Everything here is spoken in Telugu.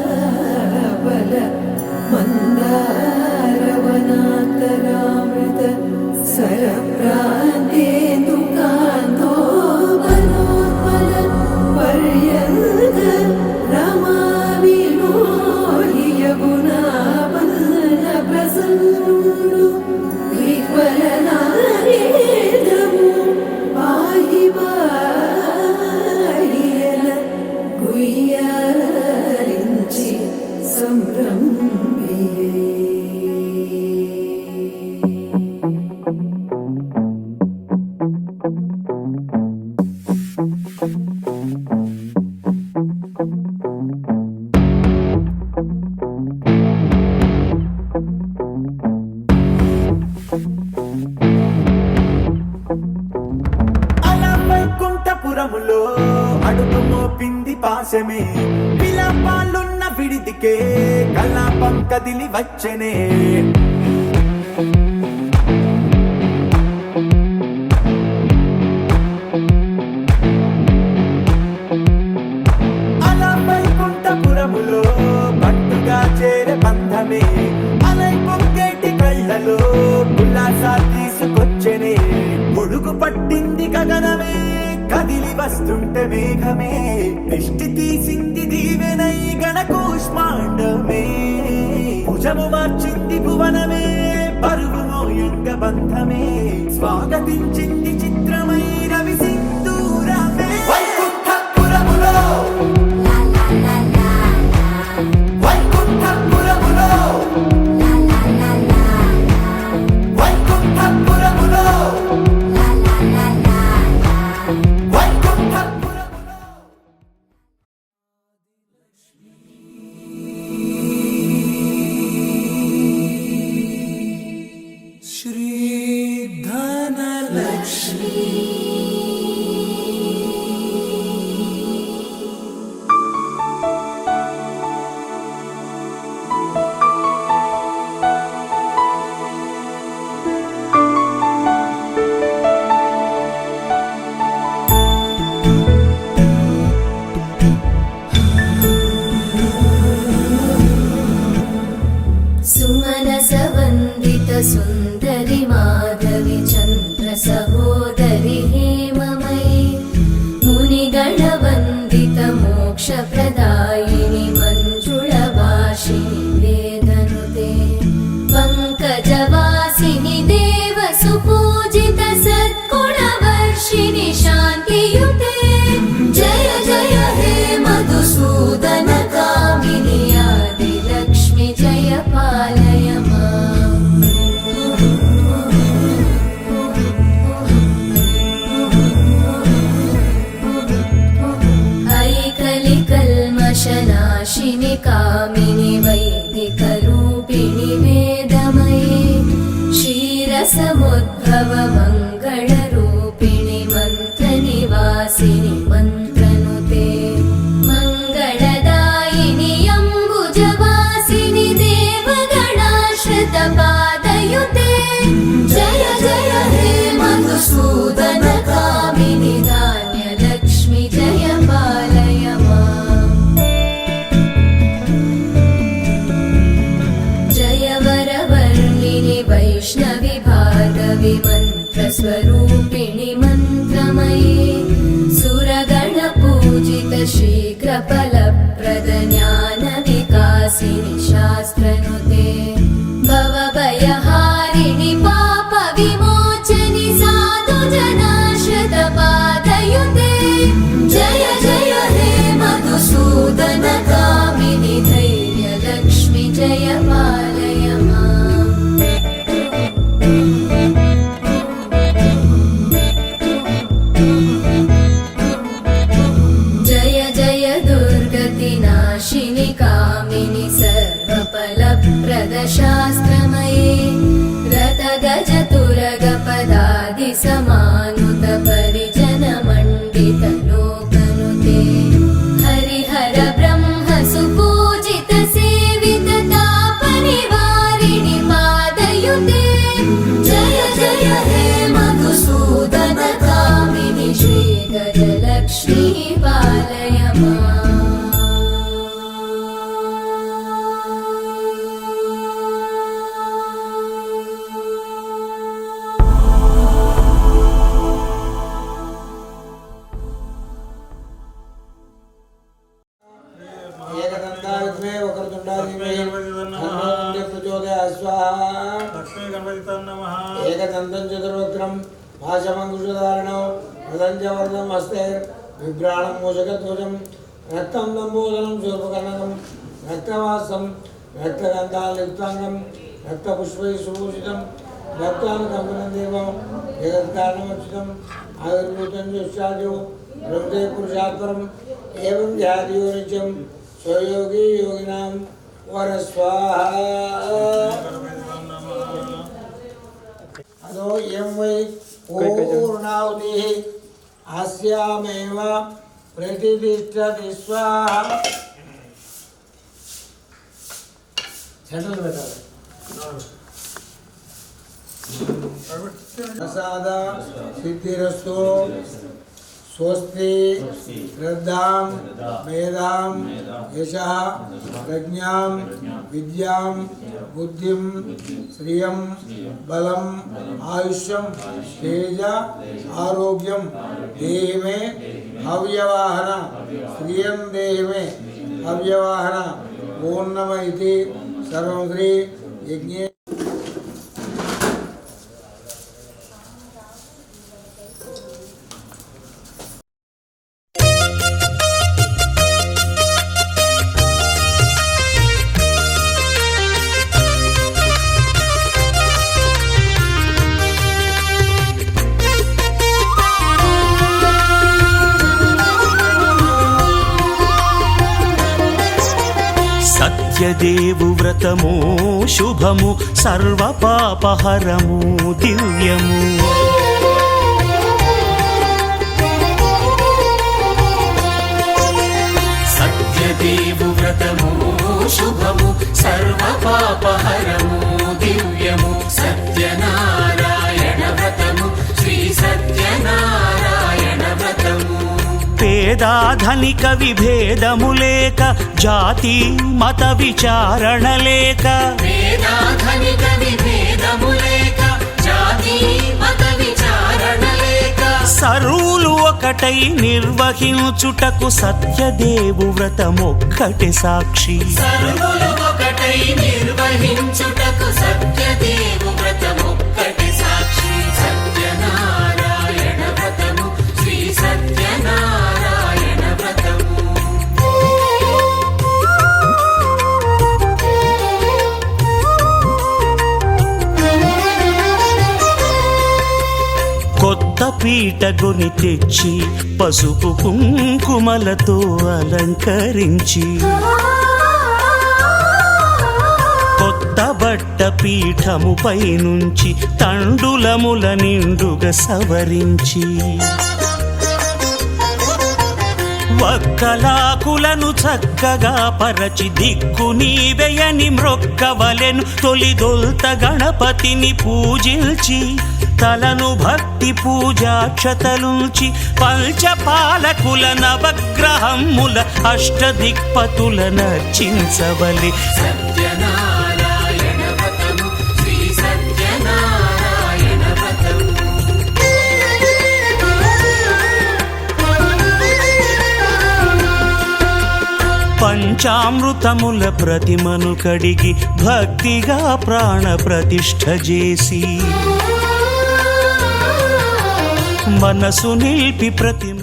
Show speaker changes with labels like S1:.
S1: सौधम्बुदबल मन्दारवनान्तरामृत सरप्रान्तेन्दुकान्तो मनोत्पल पर्यन्त रमाविलोलि यमुनावल्लभप्रसन्नु विह्वलनारेन्द्रमु पाहि बालियन गुह्यరించి संभ्रम्ये
S2: వైకుంఠపురములో అడుగు మోపింది పాశమే విలాపాలున్న విడిదికే కలాపం కదిలి వచ్చనే అలా వైకుంఠపురములో పట్టుగా చేరే బంధమే అలై పొంగేటి కళ్ళలో ఉల్లాసా తీసుకొచ్చనే పొడుగు పట్టింది గగనమే కదిలి వస్తుంటే మేఘమే దృష్టి తీసింది దీవెనై గణకూష్మాండమే భుజము మార్చింది భువనమే పరుగు మోయంగ బంధమే స్వాగతించింది చిత్రమై రవి సింధూరమే వైకుంఠపురములో వైకుంఠపురములో వైకుంఠపురములో
S3: सुमनसवन्दित सुन्दरि माधवि चन्द्र सहोदरि हेममयि मुनिगणवन्दित मोक्षप्रदायिनि मञ्जुळभाषिणि वेदनुते पङ्कजवासिनि देवसुपूजित सद्गुणवर्षिणि शान्तियुते जय जय हे मधुसूदन कामिनि आदिलक्ष्मि जय पालय माम् ऐकलिकल्मषनाशिनि कामिनि वैदिकरूपिणि वेदमये क्षीरसमुद्भव मङ्गलरूपिणि मन्त्रनिवासिनि मन्त्रनुते मङ्गलदायिनि अम्बुजवासिनि देवगणाश्रितपादयुते जय जय हे मधुसूदन कामिनि धान्यलक्ष्मि जय पालय माम् जय वरवर्णिनि वैष्णवि भार्गवि मन्त्रस्वरूपिणि मन्त्रमये सुरगणपूजित शीघ्रफलप्रद ज्ञानविकासिनि शास्त्रनुते भवभयहारिणि पापविमोचनि साधुजनाश्रितपादयुते जय जय हे मधुसूदन कामिनि धैर्यलक्ष्मि जय पालय माम् जय जय दुर्गतिनाशिनि कामिनि सर्वफलप्रद शास्त्रमये रथगजतुरगपदादिसमानुत परिजनमण्डित लोकनुते हरिहर ब्रह्म सुपूजित सेवित तापनिवारिणि पादयुते जय जय हे मधुसूदन कामिनि श्रीगजलक्ष्मी पालय माम्
S4: పాశమంకుశధారణం మృదంజవర్ధం హస్తే విభ్రాణం మూషకధ్వజం రక్తం దంబోదరం శూర్పకర్ణకం రక్తవాసం రక్తగంధాలిప్తాంగం రక్తపుష్పై సుభూషితం రక్తానుకంపనం దేవం జగత్కారణమర్చితం ఆవిర్భూతం జ్యోష్యాజో బ్రహ్మదే పురుషాత్పరం ఏం ధ్యాదియో నిత్యం స్వయోగి యోగినాం వరస్వాహ అదో ఏం వై పూర్ణావతి ఆస్యామేవ ప్రతిష్ఠతి స్వాహ. సెంటర్ పెట్టాలి. ప్రసాద సిద్ధిరస్తు స్వస్తి శ్రద్ధాం మేధాం యశః ప్రజ్ఞాం విద్యాం బుద్ధిం శ్రియం బలం ఆయుష్యం తేజ ఆరోగ్యం దేహి మే అవ్యవాహన శ్రియం దేహి మే అవ్యవాహన పూర్ణమ ఇతి సర్వం శ్రీ యజ్ఞే.
S5: సత్యదేవు వ్రతము శుభము సర్వపాపహరము దివ్యము. సత్యదేవు వ్రతము శుభము సర్వపాపహరము దివ్యము. సత్యనారాయణ వ్రతము శ్రీ సత్యనారాయణ వ్రతము. పేదాధనిక విభేదము లేక జాతి మత విచారణ లేక. పేదాధనిక విభేదము లేక జాతి మత విచారణ లేక. సర్వులు ఒకటై నిర్వహించుటకు సత్యదేవు వ్రతమొక్కటి సాక్షి. సర్వులు ఒకటై నిర్వహించుటకు సత్యదేవు వ్రతమొక్కటి సాక్షి. సత్యనారాయణ వ్రతము శ్రీ సత్యనారాయణ వ్రతము. కొత్త పీటగొని తెచ్చి పసుపు కుంకుమలతో అలంకరించి. కొత్త బట్ట పీఠముపై నుంచి తండులముల నిండుగా సవరించి. వక్కలాకులను చక్కగా పరచి దిక్కు నీవెయని మ్రొక్కవలెను. తొలిదొల్త గణపతిని పూజించి తలను భక్తి పూజాక్షతలుంచి పంచపాలకుల నవగ్రహముల అష్టదిక్పతుల నర్చించవలె. సత్యనారాయణ వ్రతము శ్రీ సత్యనారాయణ వ్రతము. పంచామృతముల ప్రతిమను కడిగి భక్తిగా ప్రాణ ప్రతిష్ఠ చేసి మనసు నిలిపి ప్రతిమ